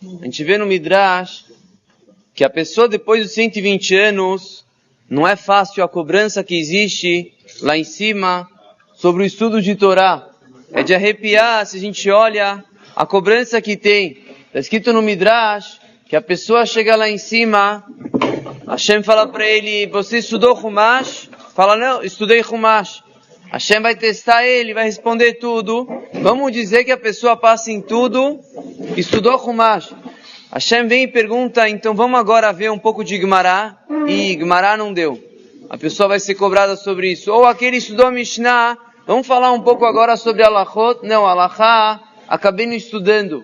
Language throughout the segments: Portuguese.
a gente vê no Midrash que a pessoa depois dos 120 anos, não é fácil a cobrança que existe lá em cima sobre o estudo de Torá. É de arrepiar se a gente olha a cobrança que tem. Está escrito no Midrash que a pessoa chega lá em cima, Hashem fala para ele, você estudou Chumash? Fala, não, estudei Chumash. Hashem vai testar ele, vai responder tudo. Vamos dizer que a pessoa passa em tudo, estudou Chumash. Hashem vem e pergunta, então vamos agora ver um pouco de Gemara. E Gemara não deu. A pessoa vai ser cobrada sobre isso. Ou aquele estudou Mishnah, vamos falar um pouco agora sobre Alachot. Não, Alachá, acabei não estudando.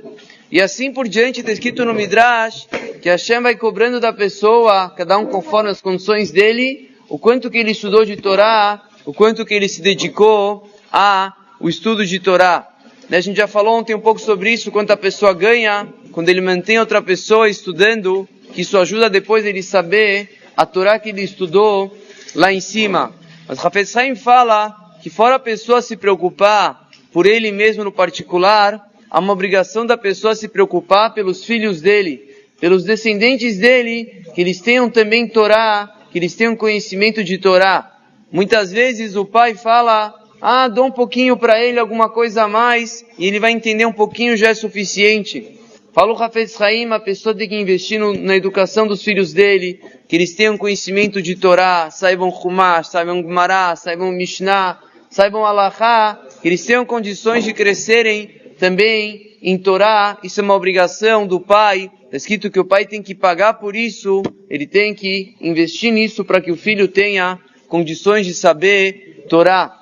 E assim por diante, está escrito no Midrash, que Hashem vai cobrando da pessoa, cada um conforme as condições dele, o quanto que ele estudou de Torá, o quanto que ele se dedicou ao estudo de Torá. A gente já falou ontem um pouco sobre isso, quanto a pessoa ganha, quando ele mantém outra pessoa estudando, que isso ajuda depois ele saber a Torá que ele estudou lá em cima. Mas Hafetz Haim fala que fora a pessoa se preocupar por ele mesmo no particular, há uma obrigação da pessoa se preocupar pelos filhos dele, pelos descendentes dele, que eles tenham também Torá, que eles tenham conhecimento de Torá. Muitas vezes o pai fala, dou um pouquinho para ele, alguma coisa a mais, e ele vai entender um pouquinho, já é suficiente. Fala o Hafetz Haim, a pessoa tem que investir na educação dos filhos dele, que eles tenham conhecimento de Torá, saibam Chumash, saibam Gemara, saibam Mishnah, saibam Alachá, que eles tenham condições de crescerem também em Torá. Isso é uma obrigação do pai. Está escrito que o pai tem que pagar por isso, ele tem que investir nisso para que o filho tenha condições de saber Torá.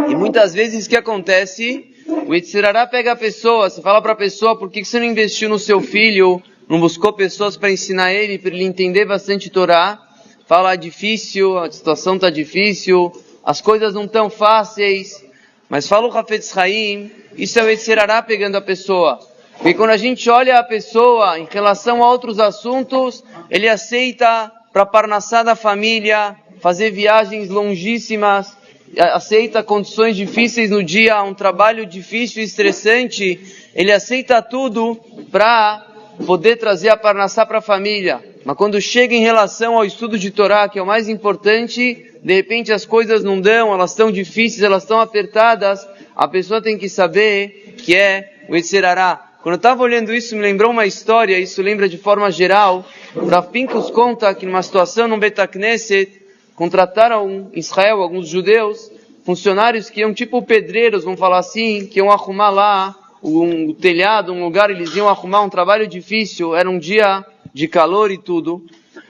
E muitas vezes o que acontece? O Yetzer Hará pega a pessoa, você fala para a pessoa, por que você não investiu no seu filho, não buscou pessoas para ensinar ele, para ele entender bastante Torá? Fala, difícil, a situação está difícil, as coisas não estão fáceis. Mas fala o Hafetz Haim, isso é o Yetzer Hará pegando a pessoa. Porque quando a gente olha a pessoa em relação a outros assuntos, ele aceita para parnassá da família, fazer viagens longíssimas, aceita condições difíceis no dia, um trabalho difícil e estressante, ele aceita tudo para poder trazer a parnassá para a família. Mas quando chega em relação ao estudo de Torá, que é o mais importante, de repente as coisas não dão, elas estão difíceis, elas estão apertadas, a pessoa tem que saber que é o Yetzer Hará. Quando eu estava olhando isso, me lembrou uma história, isso lembra de forma geral. O Rav Pinkus conta que numa situação no Bet HaKnesset, contrataram em Israel alguns judeus, funcionários que iam tipo pedreiros, vamos falar assim, que iam arrumar lá um telhado, um lugar, eles iam arrumar um trabalho difícil, era um dia de calor e tudo.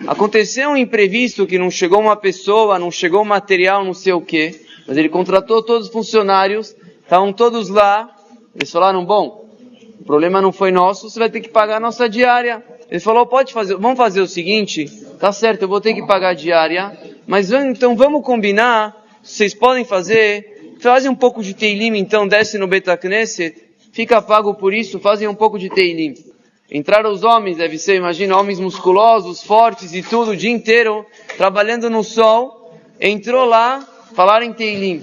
Aconteceu um imprevisto que não chegou uma pessoa, não chegou um material, não sei o que, mas ele contratou todos os funcionários, estavam todos lá, eles falaram, bom, o problema não foi nosso, você vai ter que pagar a nossa diária. Ele falou, vamos fazer o seguinte, tá certo, eu vou ter que pagar a diária, mas então vamos combinar, vocês podem fazem um pouco de Teilim, então desce no Bet HaKnesset, fica pago por isso, fazem um pouco de Teilim. Entraram os homens, deve ser, imagina, homens musculosos, fortes e tudo, o dia inteiro, trabalhando no sol, entrou lá, falaram em Teilim.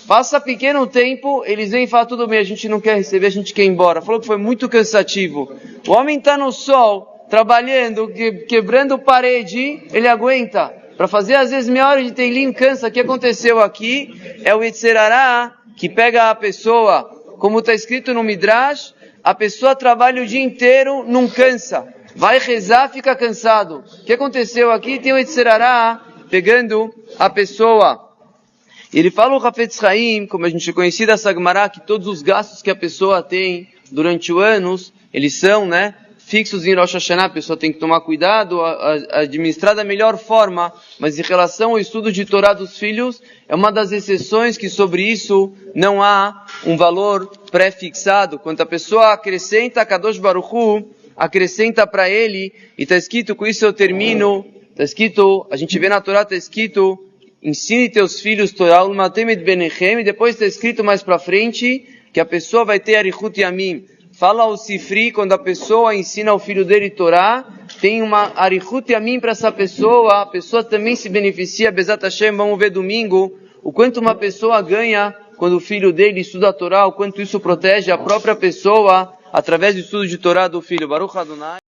Passa pequeno tempo, eles vêm e falam, tudo bem, a gente não quer receber, a gente quer ir embora. Falou que foi muito cansativo. O homem está no sol, trabalhando, quebrando parede, ele aguenta. Para fazer às vezes meia hora de Teilim cansa. O que aconteceu aqui é o Yetzer Hará que pega a pessoa, como está escrito no Midrash, a pessoa trabalha o dia inteiro, não cansa. Vai rezar, fica cansado. O que aconteceu aqui? Tem o Yetzer Hará pegando a pessoa. Ele fala o Hafetz Haim, como a gente conhece dessa Gemara, que todos os gastos que a pessoa tem durante o ano, eles são, fixos em Rosh Hashanah, a pessoa tem que tomar cuidado, administrar da melhor forma, mas em relação ao estudo de Torá dos filhos, é uma das exceções que sobre isso não há um valor pré-fixado. Quando a pessoa acrescenta a Kadosh Baruch Hu, acrescenta para ele, e está escrito, com isso eu termino, está escrito, a gente vê na Torá, está escrito, ensine teus filhos Torá, e depois está escrito mais para frente, que a pessoa vai ter Arichut Yamim. Fala o Sifri, quando a pessoa ensina ao filho dele Torá, tem uma Arichut Yamim para essa pessoa, a pessoa também se beneficia, Bezat Hashem, vamos ver domingo, o quanto uma pessoa ganha quando o filho dele estuda a Torá, o quanto isso protege a própria pessoa, através do estudo de Torá do filho Baruch Adonai.